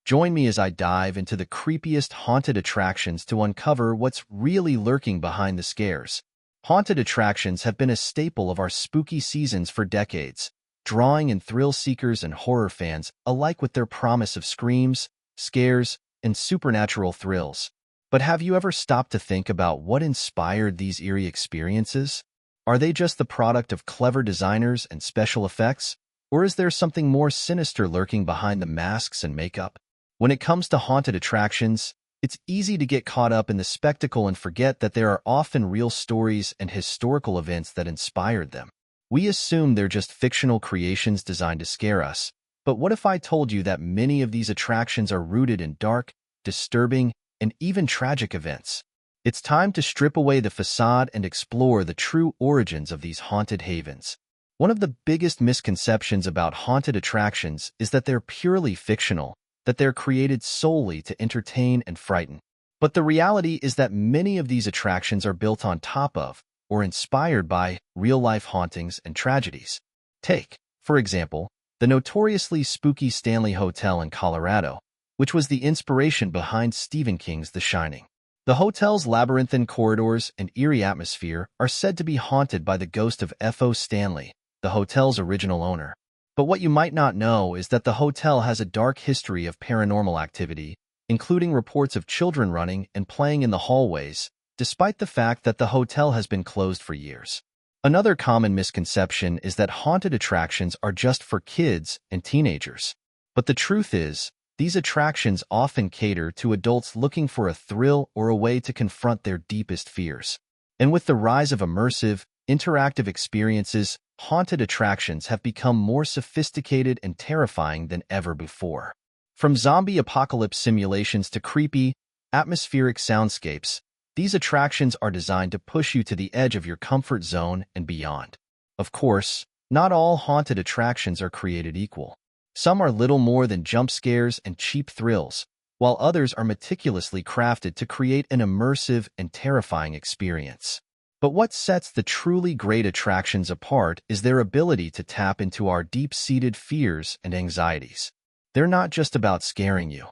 Join me as I dive into the creepiest haunted attractions to uncover what's really lurking behind the scares. Haunted attractions have been a staple of our spooky seasons for decades, drawing in thrill seekers and horror fans alike with their promise of screams, scares, and supernatural thrills. But have you ever stopped to think about what inspired these eerie experiences? Are they just the product of clever designers and special effects? Or is there something more sinister lurking behind the masks and makeup? When it comes to haunted attractions, it's easy to get caught up in the spectacle and forget that there are often real stories and historical events that inspired them. We assume they're just fictional creations designed to scare us. But what if I told you that many of these attractions are rooted in dark, disturbing, and even tragic events? It's time to strip away the facade and explore the true origins of these haunted havens. One of the biggest misconceptions about haunted attractions is that they're purely fictional, that they're created solely to entertain and frighten. But the reality is that many of these attractions are built on top of, or inspired by, real-life hauntings and tragedies. Take, for example, the notoriously spooky Stanley Hotel in Colorado, which was the inspiration behind Stephen King's The Shining. The hotel's labyrinthine corridors and eerie atmosphere are said to be haunted by the ghost of F.O. Stanley, the hotel's original owner. But what you might not know is that the hotel has a dark history of paranormal activity, including reports of children running and playing in the hallways, despite the fact that the hotel has been closed for years. Another common misconception is that haunted attractions are just for kids and teenagers. But the truth is, these attractions often cater to adults looking for a thrill or a way to confront their deepest fears. And with the rise of immersive, interactive experiences, haunted attractions have become more sophisticated and terrifying than ever before. From zombie apocalypse simulations to creepy, atmospheric soundscapes, these attractions are designed to push you to the edge of your comfort zone and beyond. Of course, not all haunted attractions are created equal. Some are little more than jump scares and cheap thrills, while others are meticulously crafted to create an immersive and terrifying experience. But what sets the truly great attractions apart is their ability to tap into our deep-seated fears and anxieties. They're not just about scaring you.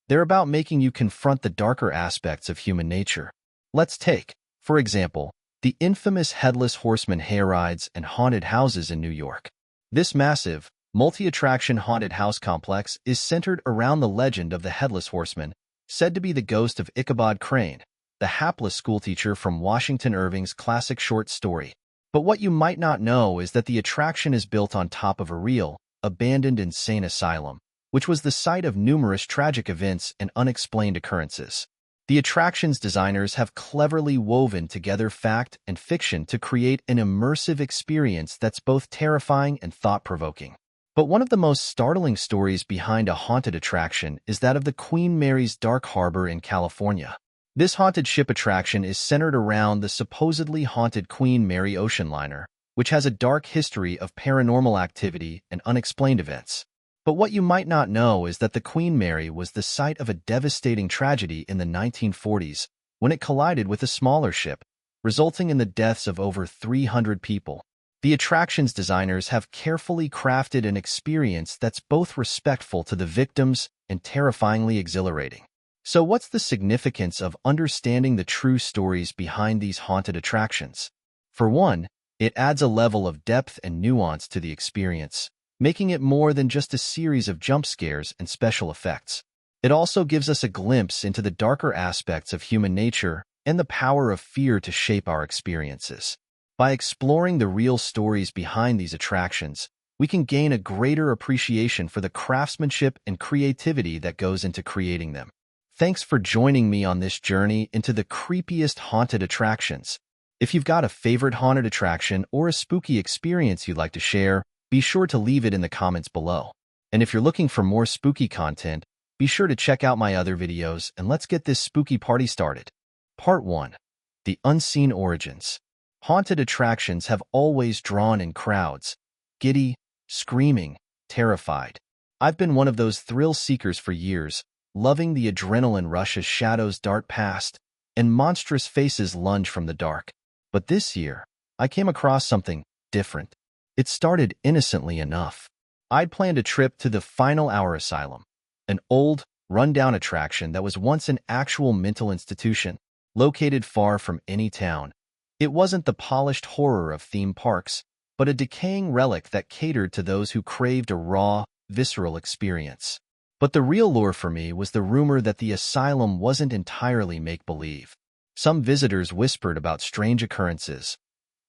They're about making you confront the darker aspects of human nature. Let's take, for example, the infamous Headless Horseman hayrides and haunted houses in New York. This massive, multi-attraction haunted house complex is centered around the legend of the Headless Horseman, said to be the ghost of Ichabod Crane, the hapless schoolteacher from Washington Irving's classic short story. But what you might not know is that the attraction is built on top of a real, abandoned insane asylum, which was the site of numerous tragic events and unexplained occurrences. The attraction's designers have cleverly woven together fact and fiction to create an immersive experience that's both terrifying and thought-provoking. But one of the most startling stories behind a haunted attraction is that of the Queen Mary's Dark Harbor in California. This haunted ship attraction is centered around the supposedly haunted Queen Mary ocean liner, which has a dark history of paranormal activity and unexplained events. But what you might not know is that the Queen Mary was the site of a devastating tragedy in the 1940s when it collided with a smaller ship, resulting in the deaths of over 300 people. The attraction's designers have carefully crafted an experience that's both respectful to the victims and terrifyingly exhilarating. So what's the significance of understanding the true stories behind these haunted attractions? For one, it adds a level of depth and nuance to the experience, making it more than just a series of jump scares and special effects. It also gives us a glimpse into the darker aspects of human nature and the power of fear to shape our experiences. By exploring the real stories behind these attractions, we can gain a greater appreciation for the craftsmanship and creativity that goes into creating them. Thanks for joining me on this journey into the creepiest haunted attractions. If you've got a favorite haunted attraction or a spooky experience you'd like to share, be sure to leave it in the comments below. And if you're looking for more spooky content, be sure to check out my other videos and let's get this spooky party started. Part 1. The Unseen Origins. Haunted attractions have always drawn in crowds, giddy, screaming, terrified. I've been one of those thrill seekers for years, loving the adrenaline rush as shadows dart past and monstrous faces lunge from the dark. But this year, I came across something different. It started innocently enough. I'd planned a trip to the Final Hour Asylum, an old, rundown attraction that was once an actual mental institution, located far from any town. It wasn't the polished horror of theme parks, but a decaying relic that catered to those who craved a raw, visceral experience. But the real lure for me was the rumor that the asylum wasn't entirely make-believe. Some visitors whispered about strange occurrences,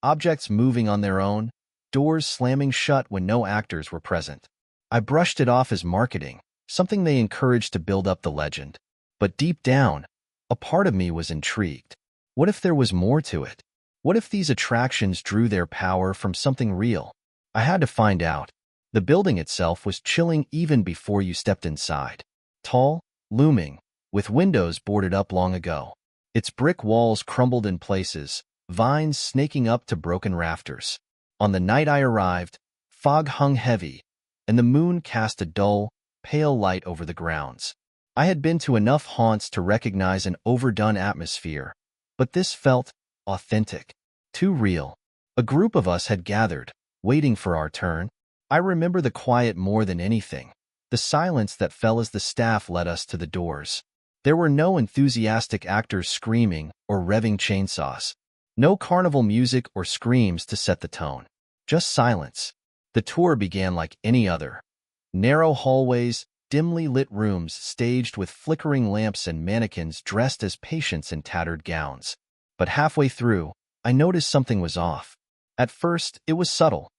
objects moving on their own, doors slamming shut when no actors were present. I brushed it off as marketing, something they encouraged to build up the legend. But deep down, a part of me was intrigued. What if there was more to it? What if these attractions drew their power from something real? I had to find out. The building itself was chilling even before you stepped inside. Tall, looming, with windows boarded up long ago. Its brick walls crumbled in places, vines snaking up to broken rafters. On the night I arrived, fog hung heavy, and the moon cast a dull, pale light over the grounds. I had been to enough haunts to recognize an overdone atmosphere, but this felt authentic, too real. A group of us had gathered, waiting for our turn. I remember the quiet more than anything, the silence that fell as the staff led us to the doors. There were no enthusiastic actors screaming or revving chainsaws, no carnival music or screams to set the tone, just silence. The tour began like any other. Narrow hallways, dimly lit rooms staged with flickering lamps and mannequins dressed as patients in tattered gowns. But halfway through, I noticed something was off. At first, it was subtle.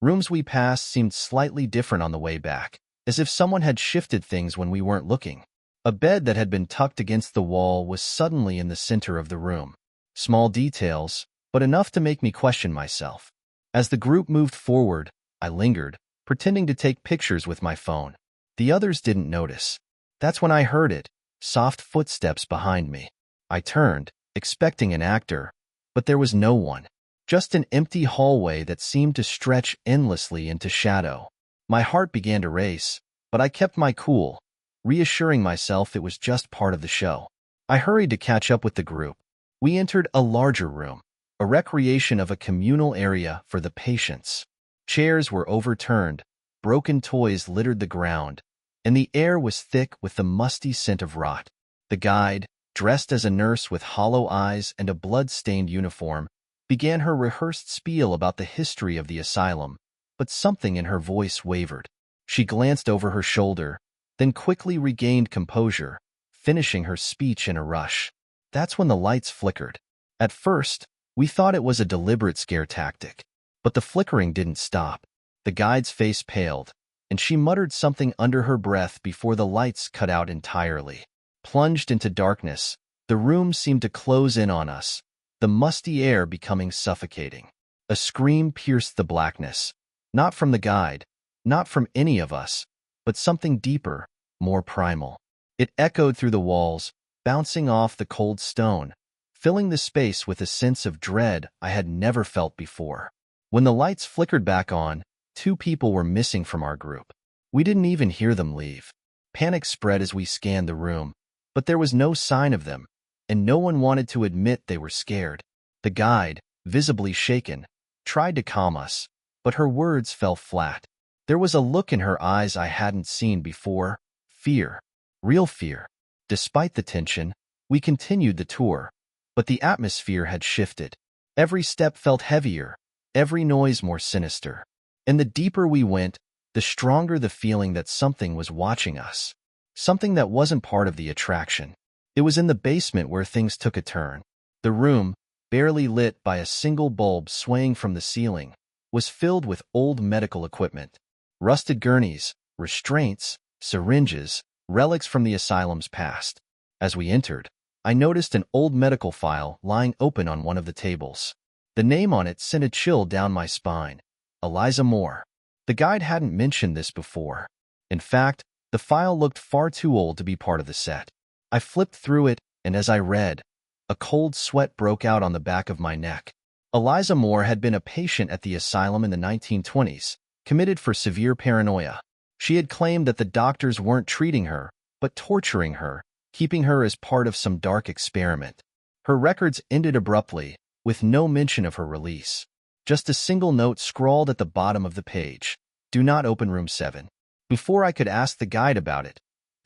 Rooms we passed seemed slightly different on the way back, as if someone had shifted things when we weren't looking. A bed that had been tucked against the wall was suddenly in the center of the room. Small details, but enough to make me question myself. As the group moved forward, I lingered, pretending to take pictures with my phone. The others didn't notice. That's when I heard it, soft footsteps behind me. I turned, expecting an actor, but there was no one. Just an empty hallway that seemed to stretch endlessly into shadow. My heart began to race, but I kept my cool, reassuring myself it was just part of the show. I hurried to catch up with the group. We entered a larger room, a recreation of a communal area for the patients. Chairs were overturned, broken toys littered the ground, and the air was thick with the musty scent of rot. The guide, dressed as a nurse with hollow eyes and a blood-stained uniform, began her rehearsed spiel about the history of the asylum, but something in her voice wavered. She glanced over her shoulder, then quickly regained composure, finishing her speech in a rush. That's when the lights flickered. At first, we thought it was a deliberate scare tactic, but the flickering didn't stop. The guide's face paled, and she muttered something under her breath before the lights cut out entirely. Plunged into darkness, the room seemed to close in on us, the musty air becoming suffocating. A scream pierced the blackness, not from the guide, not from any of us, but something deeper, more primal. It echoed through the walls, bouncing off the cold stone, filling the space with a sense of dread I had never felt before. When the lights flickered back on, 2 people were missing from our group. We didn't even hear them leave. Panic spread as we scanned the room, but there was no sign of them, and no one wanted to admit they were scared. The guide, visibly shaken, tried to calm us, but her words fell flat. There was a look in her eyes I hadn't seen before, fear, real fear. Despite the tension, we continued the tour, but the atmosphere had shifted. Every step felt heavier, every noise more sinister. And the deeper we went, the stronger the feeling that something was watching us. Something that wasn't part of the attraction. It was in the basement where things took a turn. The room, barely lit by a single bulb swaying from the ceiling, was filled with old medical equipment. Rusted gurneys, restraints, syringes, relics from the asylum's past. As we entered, I noticed an old medical file lying open on one of the tables. The name on it sent a chill down my spine. Eliza Moore. The guide hadn't mentioned this before. In fact, the file looked far too old to be part of the set. I flipped through it, and as I read, a cold sweat broke out on the back of my neck. Eliza Moore had been a patient at the asylum in the 1920s, committed for severe paranoia. She had claimed that the doctors weren't treating her, but torturing her, keeping her as part of some dark experiment. Her records ended abruptly, with no mention of her release. Just a single note scrawled at the bottom of the page. Do not open room 7. Before I could ask the guide about it,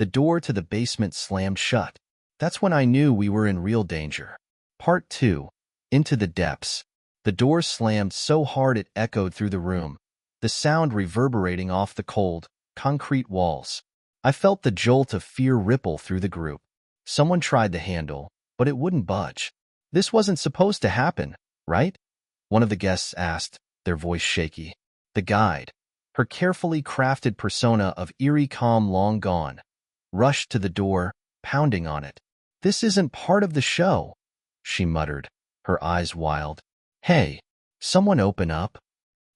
The door to the basement slammed shut. That's when I knew we were in real danger. Part 2. Into the depths. The door slammed so hard it echoed through the room, the sound reverberating off the cold, concrete walls. I felt the jolt of fear ripple through the group. Someone tried the handle, but it wouldn't budge. This wasn't supposed to happen, right? One of the guests asked, their voice shaky. The guide, her carefully crafted persona of eerie calm long gone, rushed to the door, pounding on it. "This isn't part of the show," she muttered, her eyes wild. "Hey, someone open up."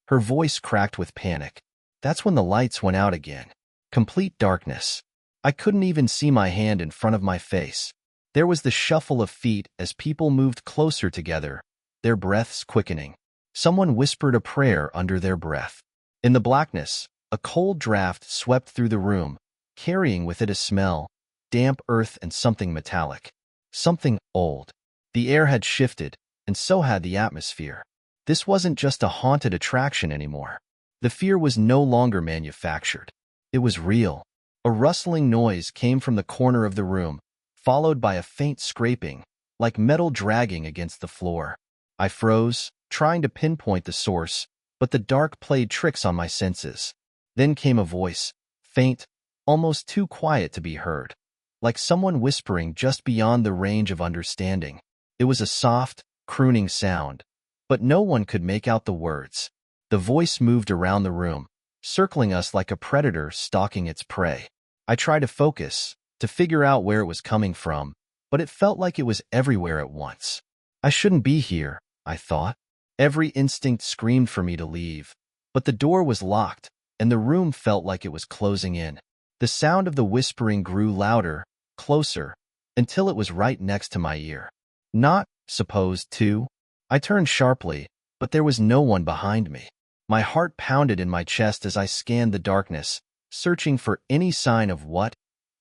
Her voice cracked with panic. That's when the lights went out again. Complete darkness. I couldn't even see my hand in front of my face. There was the shuffle of feet as people moved closer together, their breaths quickening. Someone whispered a prayer under their breath. In the blackness, a cold draft swept through the room, carrying with it a smell, damp earth and something metallic. Something old. The air had shifted, and so had the atmosphere. This wasn't just a haunted attraction anymore. The fear was no longer manufactured. It was real. A rustling noise came from the corner of the room, followed by a faint scraping, like metal dragging against the floor. I froze, trying to pinpoint the source, but the dark played tricks on my senses. Then came a voice, faint, almost too quiet to be heard, like someone whispering just beyond the range of understanding. It was a soft, crooning sound, but no one could make out the words. The voice moved around the room, circling us like a predator stalking its prey. I tried to focus, to figure out where it was coming from, but it felt like it was everywhere at once. I shouldn't be here, I thought. Every instinct screamed for me to leave, but the door was locked, and the room felt like it was closing in. The sound of the whispering grew louder, closer, until it was right next to my ear. Not supposed to. I turned sharply, but there was no one behind me. My heart pounded in my chest as I scanned the darkness, searching for any sign of what,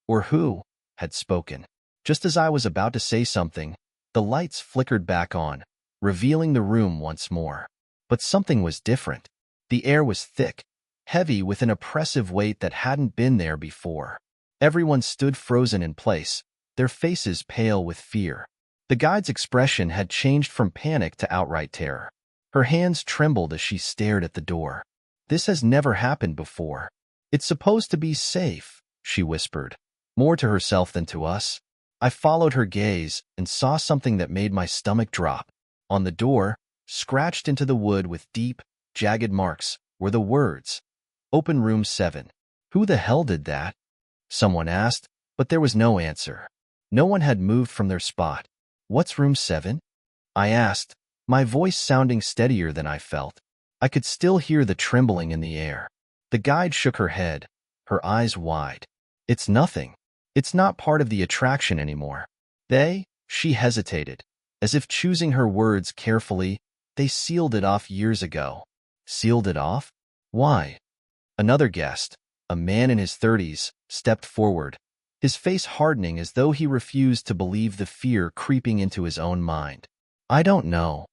or who, had spoken. Just as I was about to say something, the lights flickered back on, revealing the room once more. But something was different. The air was thick, heavy with an oppressive weight that hadn't been there before. Everyone stood frozen in place, their faces pale with fear. The guide's expression had changed from panic to outright terror. Her hands trembled as she stared at the door. "This has never happened before. It's supposed to be safe," she whispered, more to herself than to us. I followed her gaze and saw something that made my stomach drop. On the door, scratched into the wood with deep, jagged marks, were the words, "Open Room 7. Who the hell did that?" Someone asked, but there was no answer. No one had moved from their spot. "What's Room 7? I asked, my voice sounding steadier than I felt. I could still hear the trembling in the air. The guide shook her head, her eyes wide. "It's nothing. It's not part of the attraction anymore. She hesitated, as if choosing her words carefully. "They sealed it off years ago." "Sealed it off? Why?" Another guest, a man in his 30s, stepped forward, his face hardening as though he refused to believe the fear creeping into his own mind. "I don't know,"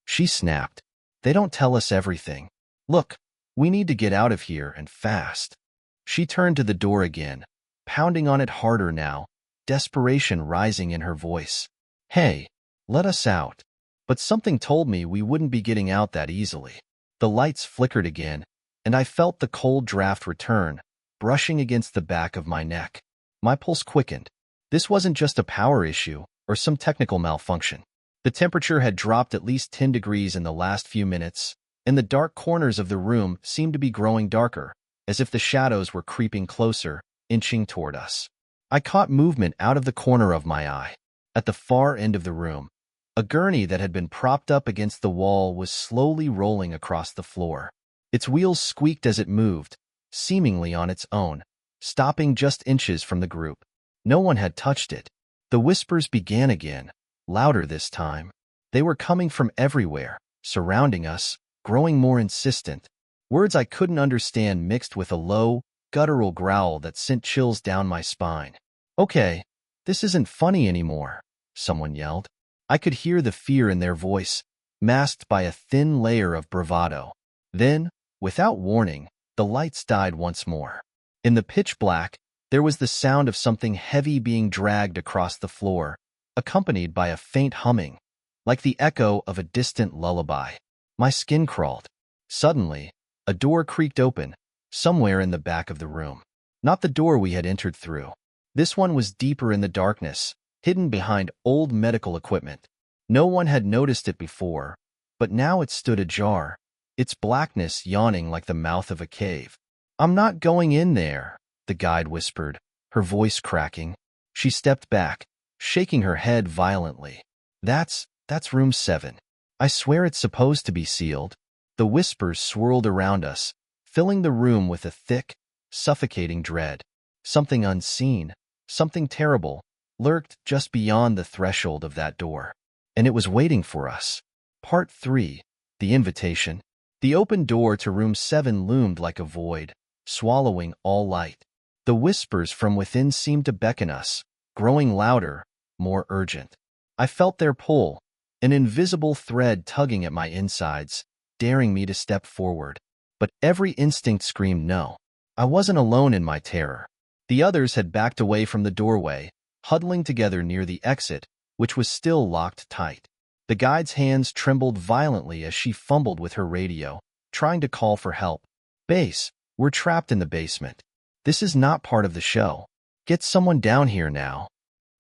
she snapped. "They don't tell us everything. Look, we need to get out of here, and fast." She turned to the door again, pounding on it harder now, desperation rising in her voice. "Hey, let us out." But something told me we wouldn't be getting out that easily. The lights flickered again, and I felt the cold draft return, brushing against the back of my neck. My pulse quickened. This wasn't just a power issue or some technical malfunction. The temperature had dropped at least 10 degrees in the last few minutes, and the dark corners of the room seemed to be growing darker, as if the shadows were creeping closer, inching toward us. I caught movement out of the corner of my eye. At the far end of the room, a gurney that had been propped up against the wall was slowly rolling across the floor. Its wheels squeaked as it moved, seemingly on its own, stopping just inches from the group. No one had touched it. The whispers began again, louder this time. They were coming from everywhere, surrounding us, growing more insistent. Words I couldn't understand mixed with a low, guttural growl that sent chills down my spine. "Okay, this isn't funny anymore," someone yelled. I could hear the fear in their voice, masked by a thin layer of bravado. Then, without warning, the lights died once more. In the pitch black, There was the sound of something heavy being dragged across the floor, accompanied by a faint humming, like the echo of a distant lullaby. My skin crawled. Suddenly, a door creaked open, somewhere in the back of the room. Not the door we had entered through. This one was deeper in the darkness, hidden behind old medical equipment. No one had noticed it before, but now it stood ajar, its blackness yawning like the mouth of a cave. "I'm not going in there," the guide whispered, her voice cracking. She stepped back, shaking her head violently. That's room 7. I swear it's supposed to be sealed." The whispers swirled around us, filling the room with a thick, suffocating dread. Something unseen, something terrible, lurked just beyond the threshold of that door. And it was waiting for us. Part 3. The Invitation. The open door to room 7 loomed like a void, swallowing all light. The whispers from within seemed to beckon us, growing louder, more urgent. I felt their pull, an invisible thread tugging at my insides, daring me to step forward. But every instinct screamed no. I wasn't alone in my terror. The others had backed away from the doorway, huddling together near the exit, which was still locked tight. The guide's hands trembled violently as she fumbled with her radio, trying to call for help. "Base, we're trapped in the basement. This is not part of the show. Get someone down here now."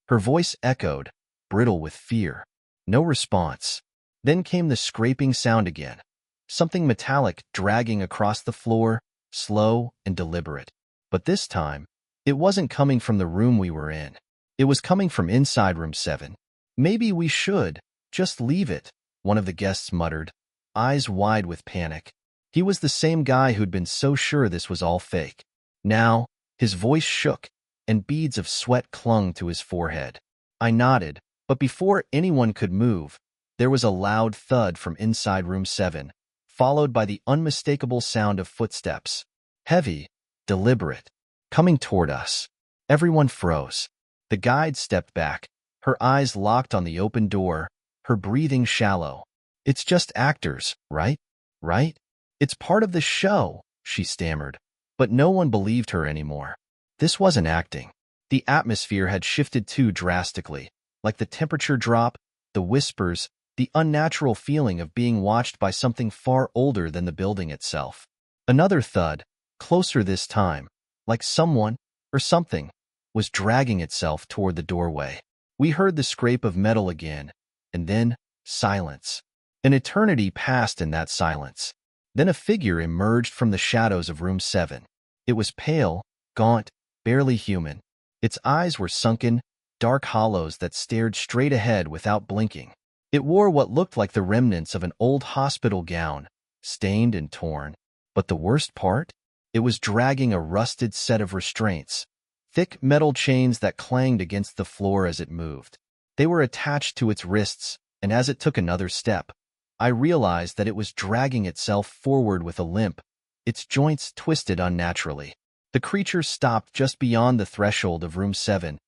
Her voice echoed, brittle with fear. No response. Then came the scraping sound again. Something metallic dragging across the floor, slow and deliberate. But this time, it wasn't coming from the room we were in. It was coming from inside room 7. "Maybe we should just leave it," one of the guests muttered, eyes wide with panic. He was the same guy who'd been so sure this was all fake. Now, his voice shook, and beads of sweat clung to his forehead. I nodded, but before anyone could move, there was a loud thud from inside room 7, followed by the unmistakable sound of footsteps. Heavy, deliberate, coming toward us. Everyone froze. The guide stepped back, her eyes locked on the open door, her breathing shallow. "It's just actors, right? Right? It's part of the show," she stammered. But no one believed her anymore. This wasn't acting. The atmosphere had shifted too drastically, like the temperature drop, the whispers, the unnatural feeling of being watched by something far older than the building itself. Another thud, closer this time, like someone, or something, was dragging itself toward the doorway. We heard the scrape of metal again, and then silence. An eternity passed in that silence. Then a figure emerged from the shadows of room 7. It was pale, gaunt, barely human. Its eyes were sunken, dark hollows that stared straight ahead without blinking. It wore what looked like the remnants of an old hospital gown, stained and torn. But the worst part? It was dragging a rusted set of restraints, thick metal chains that clanged against the floor as it moved. They were attached to its wrists, and as it took another step, I realized that it was dragging itself forward with a limp, its joints twisted unnaturally. The creature stopped just beyond the threshold of room 7,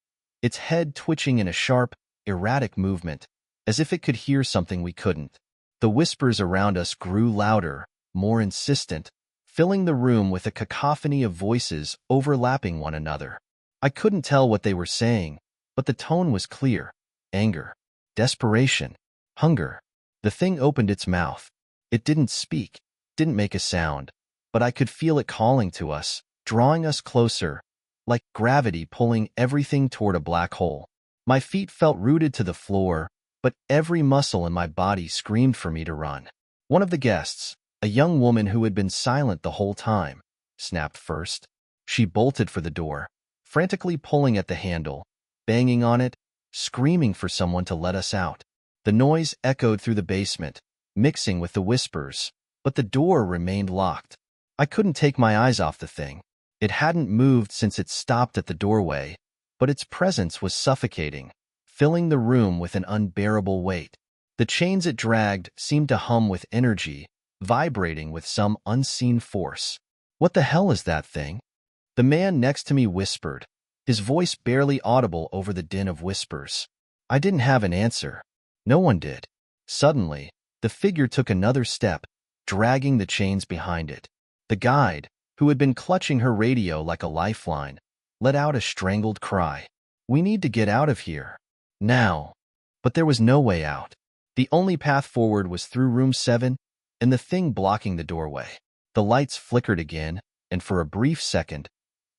its head twitching in a sharp, erratic movement, as if it could hear something we couldn't. The whispers around us grew louder, more insistent, filling the room with a cacophony of voices overlapping one another. I couldn't tell what they were saying, but the tone was clear. Anger, desperation, hunger. The thing opened its mouth. It didn't speak, didn't make a sound, but I could feel it calling to us, drawing us closer, like gravity pulling everything toward a black hole. My feet felt rooted to the floor, but every muscle in my body screamed for me to run. One of the guests, a young woman who had been silent the whole time, snapped first. She bolted for the door, frantically pulling at the handle, banging on it, screaming for someone to let us out. The noise echoed through the basement, mixing with the whispers, but the door remained locked. I couldn't take my eyes off the thing. It hadn't moved since it stopped at the doorway, but its presence was suffocating, filling the room with an unbearable weight. The chains it dragged seemed to hum with energy, vibrating with some unseen force. "What the hell is that thing?" The man next to me whispered, his voice barely audible over the din of whispers. I didn't have an answer. No one did. Suddenly, the figure took another step, dragging the chains behind it. The guide, who had been clutching her radio like a lifeline, let out a strangled cry. We need to get out of here. Now. But there was no way out. The only path forward was through room 7, and the thing blocking the doorway. The lights flickered again, and for a brief second,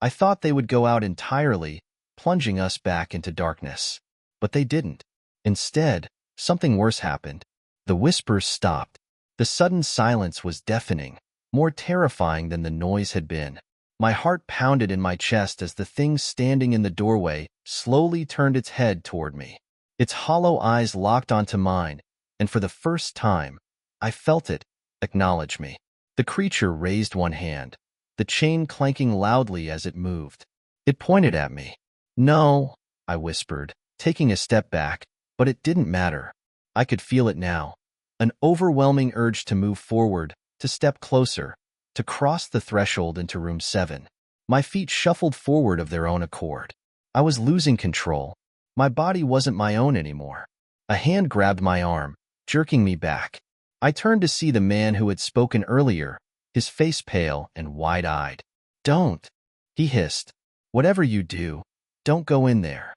I thought they would go out entirely, plunging us back into darkness. But they didn't. Instead, something worse happened. The whispers stopped. The sudden silence was deafening, more terrifying than the noise had been. My heart pounded in my chest as the thing standing in the doorway slowly turned its head toward me. Its hollow eyes locked onto mine, and for the first time, I felt it acknowledge me. The creature raised one hand, the chain clanking loudly as it moved. It pointed at me. "No," I whispered, taking a step back, but it didn't matter. I could feel it now. An overwhelming urge to move forward, to step closer, to cross the threshold into room 7. My feet shuffled forward of their own accord. I was losing control. My body wasn't my own anymore. A hand grabbed my arm, jerking me back. I turned to see the man who had spoken earlier, his face pale and wide-eyed. "Don't," he hissed. "Whatever you do, don't go in there."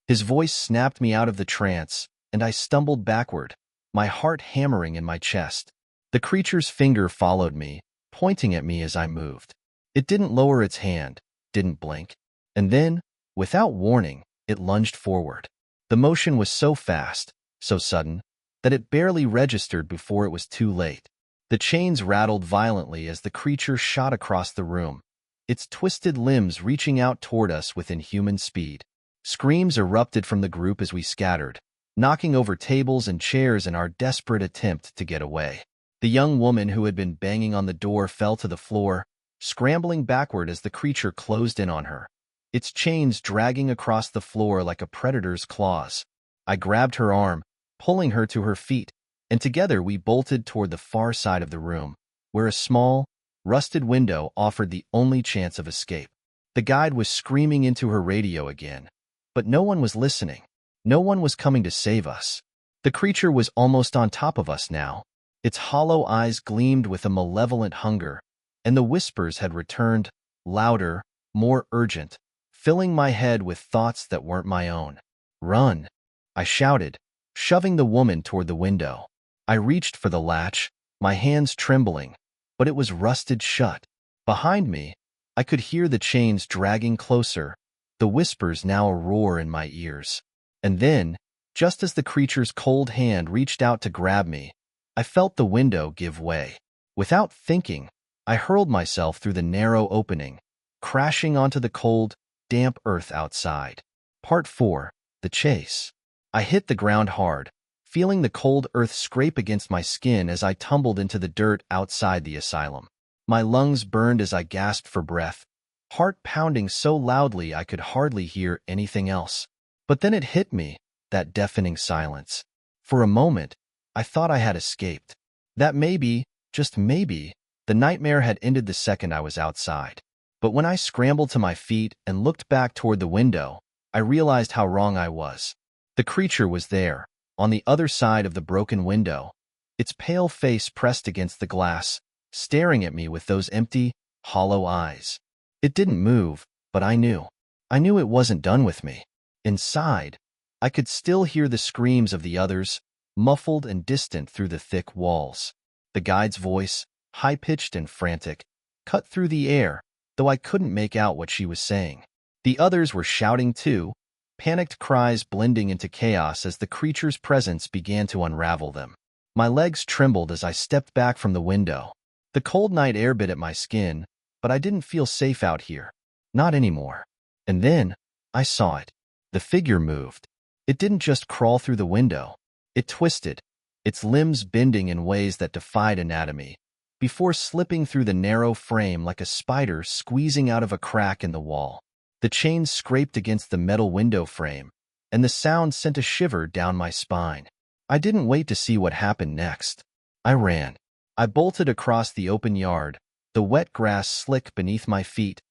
His voice snapped me out of the trance, and I stumbled backward, my heart hammering in my chest. The creature's finger followed me, pointing at me as I moved. It didn't lower its hand, didn't blink. And then, without warning, it lunged forward. The motion was so fast, so sudden, that it barely registered before it was too late. The chains rattled violently as the creature shot across the room, its twisted limbs reaching out toward us with inhuman speed. Screams erupted from the group as we scattered, knocking over tables and chairs in our desperate attempt to get away. The young woman who had been banging on the door fell to the floor, scrambling backward as the creature closed in on her, its chains dragging across the floor like a predator's claws. I grabbed her arm, pulling her to her feet, and together we bolted toward the far side of the room, where a small, rusted window offered the only chance of escape. The guide was screaming into her radio again, but no one was listening. No one was coming to save us. The creature was almost on top of us now. Its hollow eyes gleamed with a malevolent hunger, and the whispers had returned, louder, more urgent, filling my head with thoughts that weren't my own. "Run!" I shouted, shoving the woman toward the window. I reached for the latch, my hands trembling, but it was rusted shut. Behind me, I could hear the chains dragging closer, the whispers now a roar in my ears. And then, just as the creature's cold hand reached out to grab me, I felt the window give way. Without thinking, I hurled myself through the narrow opening, crashing onto the cold, damp earth outside. Part 4. The Chase. I hit the ground hard, feeling the cold earth scrape against my skin as I tumbled into the dirt outside the asylum. My lungs burned as I gasped for breath, heart pounding so loudly I could hardly hear anything else. But then it hit me, that deafening silence. For a moment, I thought I had escaped. That maybe, just maybe, the nightmare had ended the second I was outside. But when I scrambled to my feet and looked back toward the window, I realized how wrong I was. The creature was there, on the other side of the broken window, its pale face pressed against the glass, staring at me with those empty, hollow eyes. It didn't move, but I knew. I knew it wasn't done with me. Inside, I could still hear the screams of the others, muffled and distant through the thick walls. The guide's voice, high-pitched and frantic, cut through the air, though I couldn't make out what she was saying. The others were shouting too, panicked cries blending into chaos as the creature's presence began to unravel them. My legs trembled as I stepped back from the window. The cold night air bit at my skin, but I didn't feel safe out here. Not anymore. And then, I saw it. The figure moved. It didn't just crawl through the window. It twisted, its limbs bending in ways that defied anatomy, before slipping through the narrow frame like a spider squeezing out of a crack in the wall. The chains scraped against the metal window frame, and the sound sent a shiver down my spine. I didn't wait to see what happened next. I ran. I bolted across the open yard, the wet grass slick beneath my feet,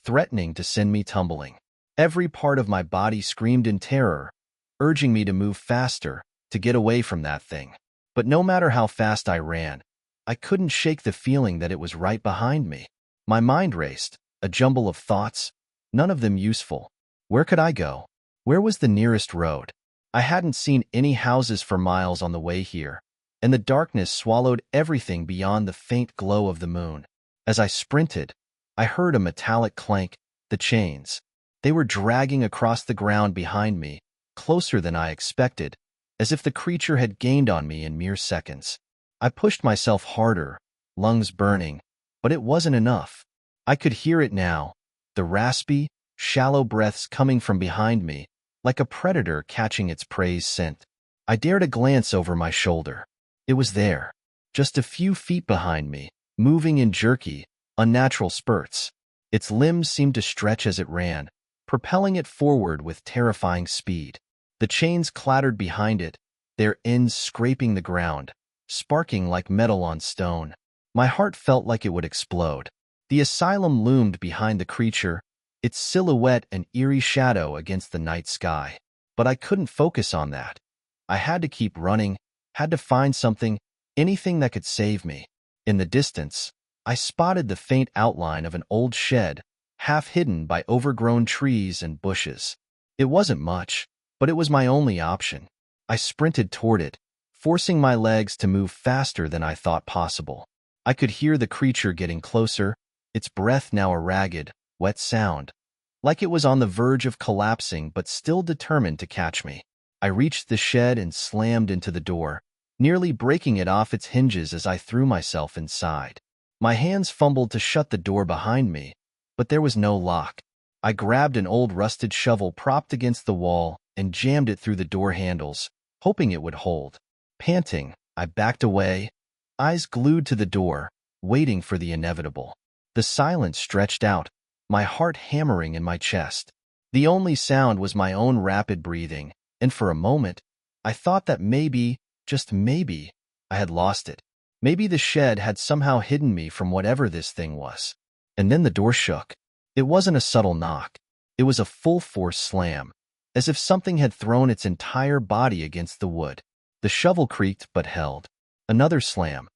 threatening to send me tumbling. Every part of my body screamed in terror, urging me to move faster, to get away from that thing. But no matter how fast I ran, I couldn't shake the feeling that it was right behind me. My mind raced, a jumble of thoughts, None of them useful. Where could I go? Where was the nearest road? I hadn't seen any houses for miles on the way here, and the darkness swallowed everything beyond the faint glow of the moon. As I sprinted, I heard a metallic clank, the chains. They were dragging across the ground behind me, closer than I expected, as if the creature had gained on me in mere seconds. I pushed myself harder, lungs burning, but it wasn't enough. I could hear it now, the raspy, shallow breaths coming from behind me, like a predator catching its prey's scent. I dared a glance over my shoulder. It was there, just a few feet behind me, moving in jerky, unnatural spurts. Its limbs seemed to stretch as it ran, propelling it forward with terrifying speed. The chains clattered behind it, their ends scraping the ground, sparking like metal on stone. My heart felt like it would explode. The asylum loomed behind the creature, its silhouette an eerie shadow against the night sky. But I couldn't focus on that. I had to keep running, had to find something, anything that could save me. In the distance, I spotted the faint outline of an old shed, half hidden by overgrown trees and bushes. It wasn't much, but it was my only option. I sprinted toward it, forcing my legs to move faster than I thought possible. I could hear the creature getting closer, its breath now a ragged, wet sound, like it was on the verge of collapsing but still determined to catch me. I reached the shed and slammed into the door, nearly breaking it off its hinges as I threw myself inside. My hands fumbled to shut the door behind me, but there was no lock. I grabbed an old rusted shovel propped against the wall and jammed it through the door handles, hoping it would hold. Panting, I backed away, eyes glued to the door, waiting for the inevitable. The silence stretched out, my heart hammering in my chest. The only sound was my own rapid breathing, and for a moment, I thought that maybe, just maybe, I had lost it. Maybe the shed had somehow hidden me from whatever this thing was. And then the door shook. It wasn't a subtle knock. It was a full-force slam, as if something had thrown its entire body against the wood. The shovel creaked but held. Another slam,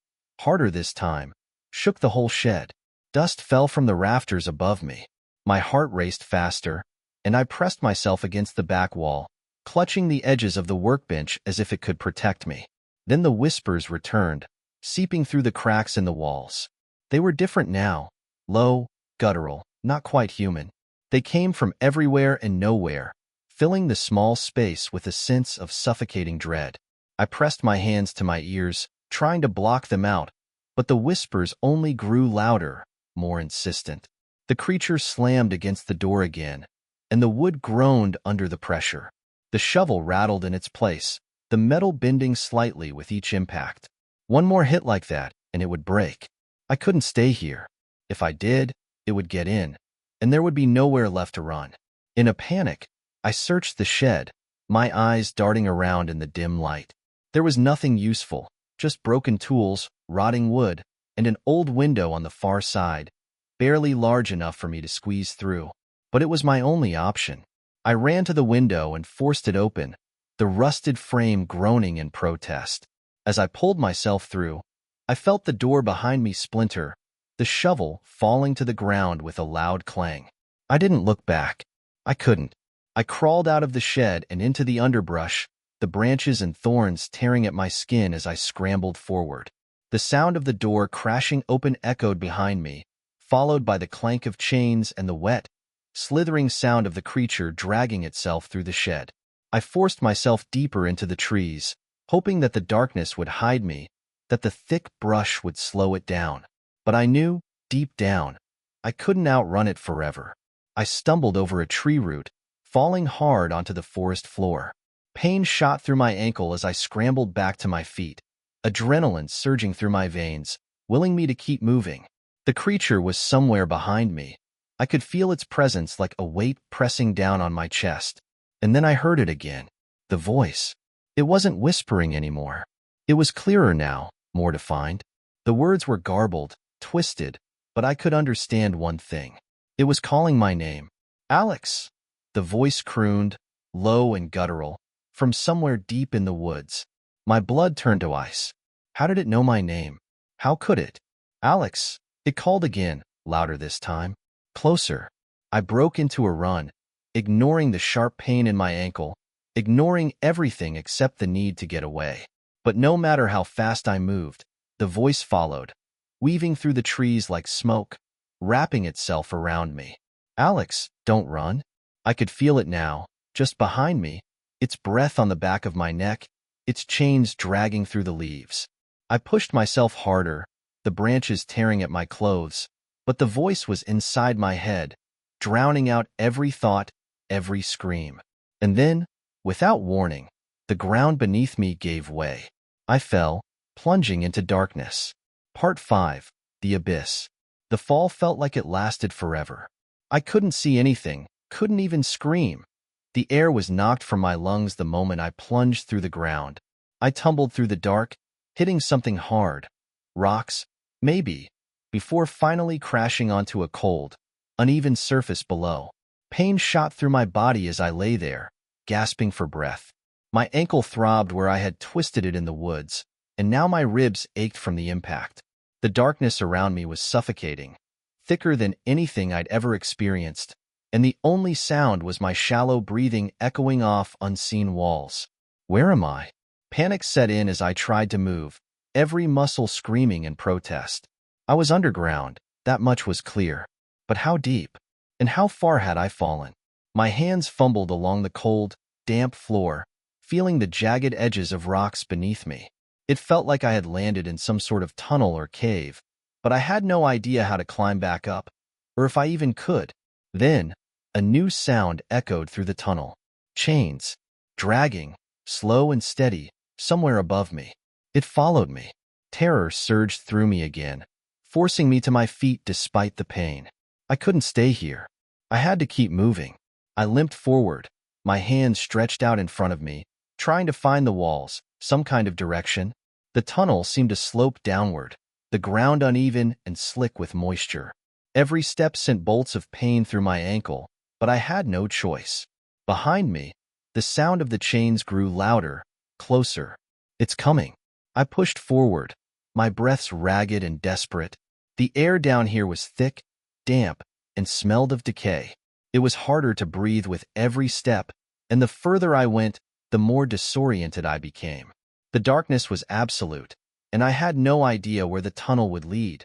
harder this time, shook the whole shed. Dust fell from the rafters above me. My heart raced faster, and I pressed myself against the back wall, clutching the edges of the workbench as if it could protect me. Then the whispers returned, seeping through the cracks in the walls. They were different now, low, guttural, not quite human. They came from everywhere and nowhere, filling the small space with a sense of suffocating dread. I pressed my hands to my ears, trying to block them out, but the whispers only grew louder, more insistent. The creature slammed against the door again, and the wood groaned under the pressure. The shovel rattled in its place, the metal bending slightly with each impact. One more hit like that, and it would break. I couldn't stay here. If I did, it would get in, and there would be nowhere left to run. In a panic, I searched the shed, my eyes darting around in the dim light. There was nothing useful, just broken tools, rotting wood, and an old window on the far side, barely large enough for me to squeeze through. But it was my only option. I ran to the window and forced it open, the rusted frame groaning in protest. As I pulled myself through, I felt the door behind me splinter, the shovel falling to the ground with a loud clang. I didn't look back. I couldn't. I crawled out of the shed and into the underbrush, the branches and thorns tearing at my skin as I scrambled forward. The sound of the door crashing open echoed behind me, followed by the clank of chains and the wet, slithering sound of the creature dragging itself through the shed. I forced myself deeper into the trees, hoping that the darkness would hide me, that the thick brush would slow it down. But I knew, deep down, I couldn't outrun it forever. I stumbled over a tree root, falling hard onto the forest floor. Pain shot through my ankle as I scrambled back to my feet, adrenaline surging through my veins, willing me to keep moving. The creature was somewhere behind me. I could feel its presence like a weight pressing down on my chest. And then I heard it again. The voice. It wasn't whispering anymore. It was clearer now, more defined. The words were garbled, twisted, but I could understand one thing. It was calling my name. Alex! The voice crooned, low and guttural, from somewhere deep in the woods. My blood turned to ice. How did it know my name? How could it? Alex! It called again, louder this time. Closer. I broke into a run, ignoring the sharp pain in my ankle, ignoring everything except the need to get away. But no matter how fast I moved, the voice followed, weaving through the trees like smoke, wrapping itself around me. Alex, don't run. I could feel it now, just behind me, its breath on the back of my neck, its chains dragging through the leaves. I pushed myself harder, the branches tearing at my clothes, but the voice was inside my head, drowning out every thought, every scream. And then, without warning, the ground beneath me gave way. I fell, plunging into darkness. Part 5. The Abyss. The fall felt like it lasted forever. I couldn't see anything, couldn't even scream. The air was knocked from my lungs the moment I plunged through the ground. I tumbled through the dark, hitting something hard. Rocks, maybe, before finally crashing onto a cold, uneven surface below. Pain shot through my body as I lay there, gasping for breath. My ankle throbbed where I had twisted it in the woods, and now my ribs ached from the impact. The darkness around me was suffocating, thicker than anything I'd ever experienced, and the only sound was my shallow breathing echoing off unseen walls. Where am I? Panic set in as I tried to move, every muscle screaming in protest. I was underground, that much was clear. But how deep? And how far had I fallen? My hands fumbled along the cold, damp floor, feeling the jagged edges of rocks beneath me. It felt like I had landed in some sort of tunnel or cave, but I had no idea how to climb back up, or if I even could. Then, a new sound echoed through the tunnel. Chains, dragging, slow and steady, somewhere above me. It followed me. Terror surged through me again, forcing me to my feet despite the pain. I couldn't stay here. I had to keep moving. I limped forward, my hands stretched out in front of me, trying to find the walls, some kind of direction. The tunnel seemed to slope downward, the ground uneven and slick with moisture. Every step sent bolts of pain through my ankle, but I had no choice. Behind me, the sound of the chains grew louder, closer. It's coming. I pushed forward, my breaths ragged and desperate. The air down here was thick, damp, and smelled of decay. It was harder to breathe with every step, and the further I went, the more disoriented I became. The darkness was absolute, and I had no idea where the tunnel would lead,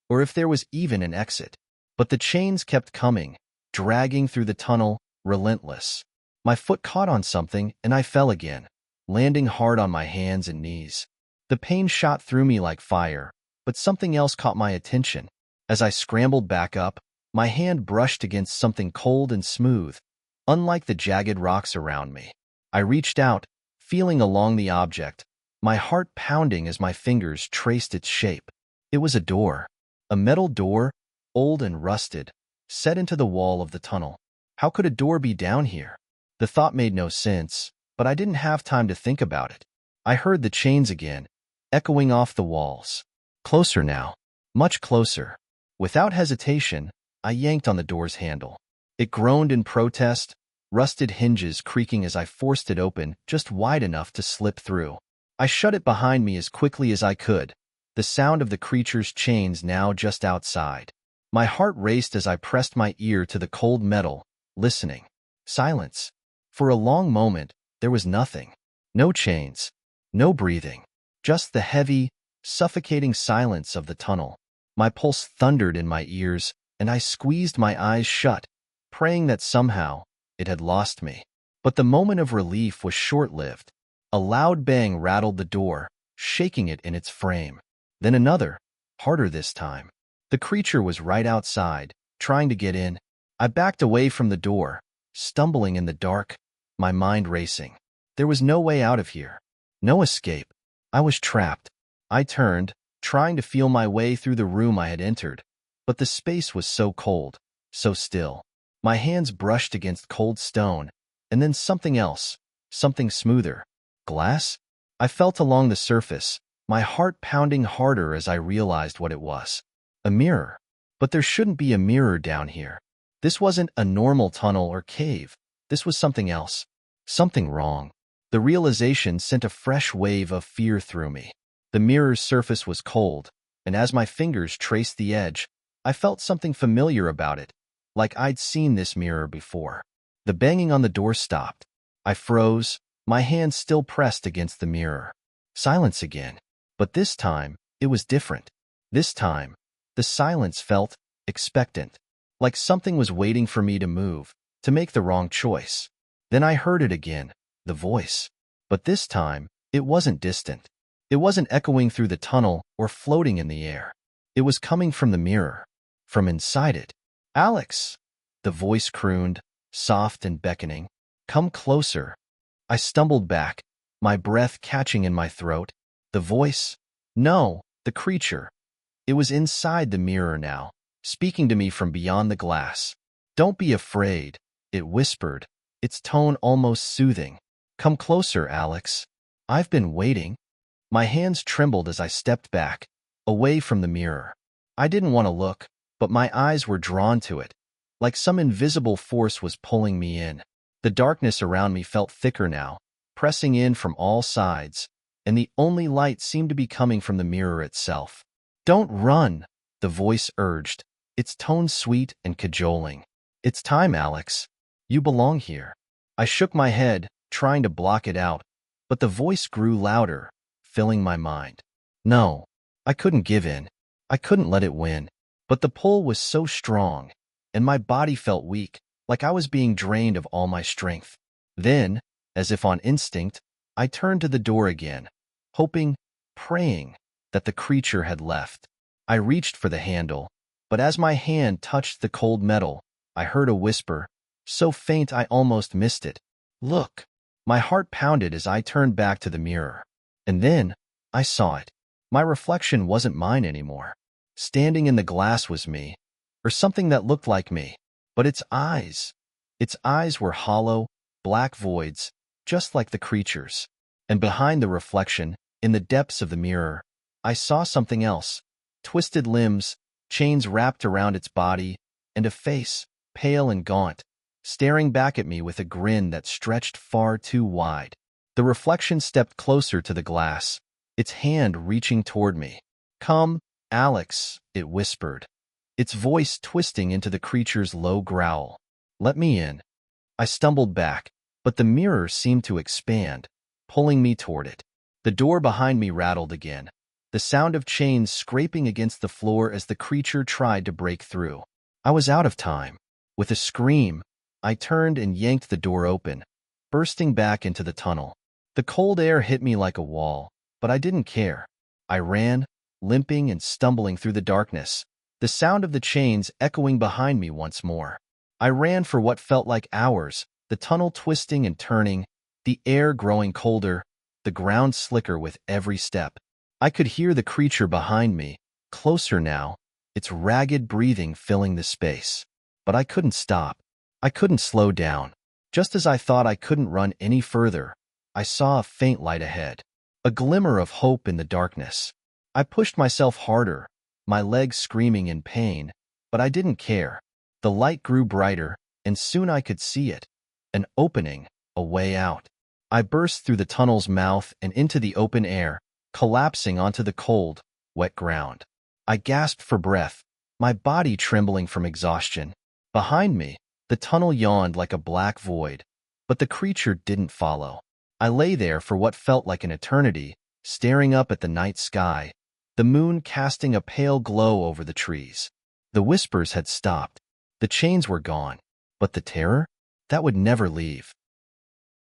or if there was even an exit. But the chains kept coming, dragging through the tunnel, relentless. My foot caught on something, and I fell again, landing hard on my hands and knees. The pain shot through me like fire, but something else caught my attention. As I scrambled back up, my hand brushed against something cold and smooth, unlike the jagged rocks around me. I reached out, feeling along the object, my heart pounding as my fingers traced its shape. It was a door. A metal door, old and rusted, set into the wall of the tunnel. How could a door be down here? The thought made no sense, but I didn't have time to think about it. I heard the chains again, echoing off the walls. Closer now, much closer. Without hesitation, I yanked on the door's handle. It groaned in protest, rusted hinges creaking as I forced it open just wide enough to slip through. I shut it behind me as quickly as I could, the sound of the creature's chains now just outside. My heart raced as I pressed my ear to the cold metal, listening. Silence. For a long moment, there was nothing. No chains. No breathing. Just the heavy, suffocating silence of the tunnel. My pulse thundered in my ears, and I squeezed my eyes shut, praying that somehow it had lost me. But the moment of relief was short-lived. A loud bang rattled the door, shaking it in its frame. Then another, harder this time. The creature was right outside, trying to get in. I backed away from the door, stumbling in the dark, my mind racing. There was no way out of here. No escape. I was trapped. I turned, trying to feel my way through the room I had entered, but the space was so cold, so still. My hands brushed against cold stone, and then something else, something smoother. Glass? I felt along the surface, my heart pounding harder as I realized what it was. A mirror. But there shouldn't be a mirror down here. This wasn't a normal tunnel or cave. This was something else. Something wrong. The realization sent a fresh wave of fear through me. The mirror's surface was cold, and as my fingers traced the edge, I felt something familiar about it, like I'd seen this mirror before. The banging on the door stopped. I froze, my hand still pressed against the mirror. Silence again. But this time, it was different. This time, the silence felt expectant, like something was waiting for me to move, to make the wrong choice. Then I heard it again, the voice. But this time, it wasn't distant. It wasn't echoing through the tunnel or floating in the air. It was coming from the mirror, from inside it. "Alex," the voice crooned, soft and beckoning. "Come closer." I stumbled back, my breath catching in my throat. The voice? No, the creature. It was inside the mirror now, speaking to me from beyond the glass. "Don't be afraid," it whispered, its tone almost soothing. "Come closer, Alex. I've been waiting." My hands trembled as I stepped back, away from the mirror. I didn't want to look, but my eyes were drawn to it, like some invisible force was pulling me in. The darkness around me felt thicker now, pressing in from all sides, and the only light seemed to be coming from the mirror itself. "Don't run," the voice urged, its tone sweet and cajoling. "It's time, Alex. You belong here." I shook my head, trying to block it out, but the voice grew louder, filling my mind. No, I couldn't give in. I couldn't let it win. But the pull was so strong, and my body felt weak, like I was being drained of all my strength. Then, as if on instinct, I turned to the door again, hoping, praying, that the creature had left. I reached for the handle, but as my hand touched the cold metal, I heard a whisper, so faint I almost missed it. "Look." My heart pounded as I turned back to the mirror. And then, I saw it. My reflection wasn't mine anymore. Standing in the glass was me, or something that looked like me, but its eyes were hollow, black voids, just like the creature's. And behind the reflection, in the depths of the mirror, I saw something else, twisted limbs, chains wrapped around its body, and a face, pale and gaunt, staring back at me with a grin that stretched far too wide. The reflection stepped closer to the glass, its hand reaching toward me. "Come, Alex," it whispered, its voice twisting into the creature's low growl. "Let me in." I stumbled back, but the mirror seemed to expand, pulling me toward it. The door behind me rattled again, the sound of chains scraping against the floor as the creature tried to break through. I was out of time. With a scream, I turned and yanked the door open, bursting back into the tunnel. The cold air hit me like a wall, but I didn't care. I ran, limping and stumbling through the darkness, the sound of the chains echoing behind me once more. I ran for what felt like hours, the tunnel twisting and turning, the air growing colder, the ground slicker with every step. I could hear the creature behind me, closer now, its ragged breathing filling the space. But I couldn't stop. I couldn't slow down. Just as I thought I couldn't run any further, I saw a faint light ahead, a glimmer of hope in the darkness. I pushed myself harder, my legs screaming in pain, but I didn't care. The light grew brighter, and soon I could see it, an opening, a way out. I burst through the tunnel's mouth and into the open air, collapsing onto the cold, wet ground. I gasped for breath, my body trembling from exhaustion. Behind me, the tunnel yawned like a black void, but the creature didn't follow. I lay there for what felt like an eternity, staring up at the night sky, the moon casting a pale glow over the trees. The whispers had stopped. The chains were gone. But the terror? That would never leave.